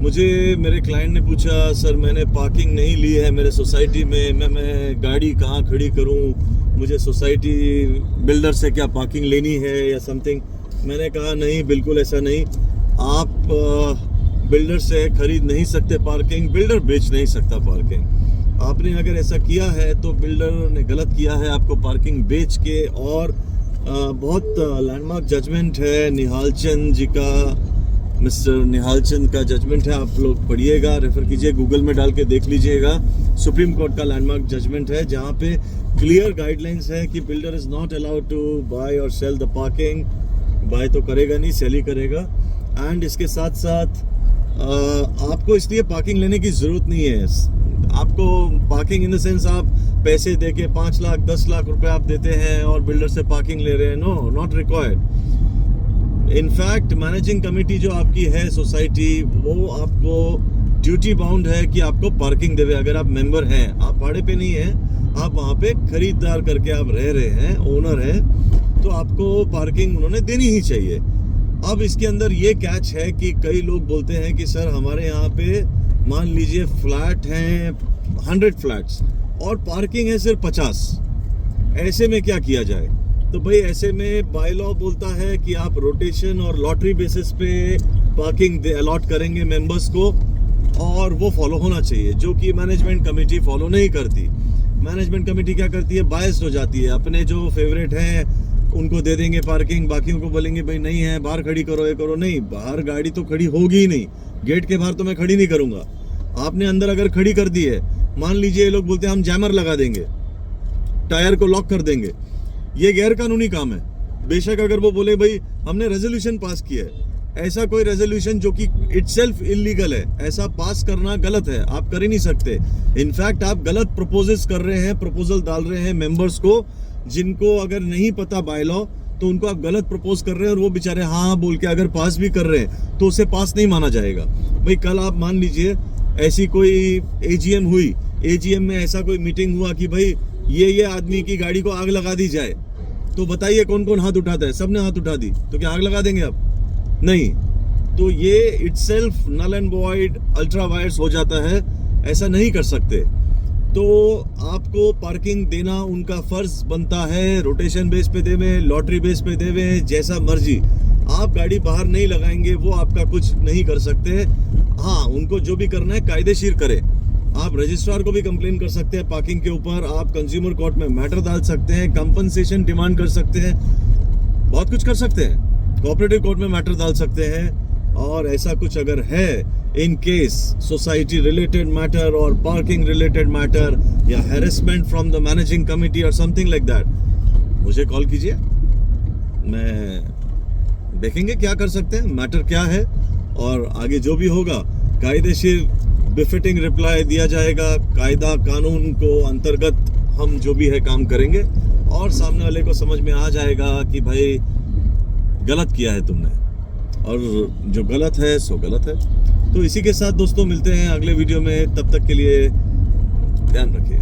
मुझे मेरे क्लाइंट ने पूछा, सर मैंने पार्किंग नहीं ली है मेरे सोसाइटी में, मैं गाड़ी कहाँ खड़ी करूँ, मुझे सोसाइटी बिल्डर से क्या पार्किंग लेनी है या समथिंग। मैंने कहा नहीं, बिल्कुल ऐसा नहीं। आप बिल्डर से खरीद नहीं सकते पार्किंग, बिल्डर बेच नहीं सकता पार्किंग। आपने अगर ऐसा किया है तो बिल्डर ने गलत किया है आपको पार्किंग बेच के। और बहुत लैंडमार्क जजमेंट है निहाल चंद जी का, मिस्टर निहाल चंद का जजमेंट है, आप लोग पढ़िएगा, रेफर कीजिए, गूगल में डाल के देख लीजिएगा। सुप्रीम कोर्ट का लैंडमार्क जजमेंट है जहाँ पे क्लियर गाइडलाइंस है कि builder is not allowed to buy और सेल द पार्किंग। बाय तो करेगा नहीं, सेल ही करेगा। एंड इसके साथ साथ आपको इसलिए पार्किंग लेने की ज़रूरत नहीं है। आपको पार्किंग इन द सेंस आप पैसे दे के 5 लाख 10 लाख रुपए आप देते हैं और बिल्डर से पार्किंग ले रहे हैं, no, not required. In fact managing committee जो आपकी है सोसाइटी, वो आपको ड्यूटी बाउंड है कि आपको पार्किंग देवे। अगर आप मेंबर हैं, आप भाड़े पे नहीं हैं, आप वहाँ पे खरीदार करके आप रह रहे हैं, ओनर हैं, तो आपको पार्किंग उन्होंने देनी ही चाहिए। अब इसके अंदर ये कैच है कि कई लोग बोलते हैं कि सर हमारे यहाँ पे मान लीजिए फ्लैट हैं 100 फ्लैट्स और पार्किंग है सिर्फ 50, ऐसे में क्या किया जाए? तो भाई ऐसे में बाय लॉ बोलता है कि आप रोटेशन और लॉटरी बेसिस पे पार्किंग अलॉट करेंगे मेंबर्स को, और वो फॉलो होना चाहिए, जो कि मैनेजमेंट कमेटी फॉलो नहीं करती। मैनेजमेंट कमेटी क्या करती है, बायस्ड हो जाती है, अपने जो फेवरेट हैं उनको दे देंगे पार्किंग, बाकियों को बोलेंगे भाई नहीं है, बाहर खड़ी करो, ये करो। नहीं, बाहर गाड़ी तो खड़ी होगी ही नहीं, गेट के बाहर तो मैं खड़ी नहीं करूंगा। आपने अंदर अगर खड़ी कर दी है, मान लीजिए ये लोग बोलते हैं हम जैमर लगा देंगे, टायर को लॉक कर देंगे, ये गैर कानूनी काम है। बेशक अगर वो बोले भाई हमने रेजोल्यूशन पास किया है, ऐसा कोई रेजोल्यूशन जो कि इटसेल्फ इलीगल है, ऐसा पास करना गलत है, आप कर ही नहीं सकते। इनफैक्ट आप गलत प्रपोजल्स कर रहे हैं, प्रपोजल डाल रहे हैं मेंबर्स को, जिनको अगर नहीं पता बाय लॉ तो उनको आप गलत प्रपोज कर रहे हैं, और वो बेचारे हाँ बोल के अगर पास भी कर रहे हैं तो उसे पास नहीं माना जाएगा। भाई कल आप मान लीजिए ऐसी कोई एजीएम हुई, एजीएम में ऐसा कोई मीटिंग हुआ कि भाई ये आदमी की गाड़ी को आग लगा दी जाए, तो बताइए कौन कौन हाथ उठाता है? सबने हाथ उठा दी, तो क्या आग लगा देंगे आप? नहीं। तो ये itself null and void, ultra vires हो जाता है, ऐसा नहीं कर सकते। तो आपको पार्किंग देना उनका फर्ज बनता है, रोटेशन बेस पे देवे, लॉटरी बेस पे देवे, जैसा मर्जी। आप गाड़ी बाहर नहीं लगाएंगे, वो आपका कुछ नहीं कर सकते। हाँ, उनको जो भी करना है कायदेशीर करें। आप रजिस्ट्रार को भी कंप्लेन कर सकते हैं पार्किंग के ऊपर, आप कंज्यूमर कोर्ट में मैटर डाल सकते हैं, कंपनसेशन डिमांड कर सकते हैं, बहुत कुछ कर सकते हैं, कोऑपरेटिव कोर्ट में मैटर डाल सकते हैं। और ऐसा कुछ अगर है in case society related matter और पार्किंग रिलेटेड मैटर या harassment from the managing committee और समथिंग लाइक दैट, मुझे कॉल कीजिए, मैं देखेंगे क्या कर सकते हैं, मैटर क्या है, और आगे जो भी होगा कायदेशीर बिफिटिंग रिप्लाई दिया जाएगा। कायदा कानून को अंतर्गत हम जो भी है काम करेंगे, और सामने वाले को समझ में आ जाएगा कि भाई गलत किया है तुमने, और जो गलत है सो गलत है। तो इसी के साथ दोस्तों मिलते हैं अगले वीडियो में, तब तक के लिए ध्यान रखिए।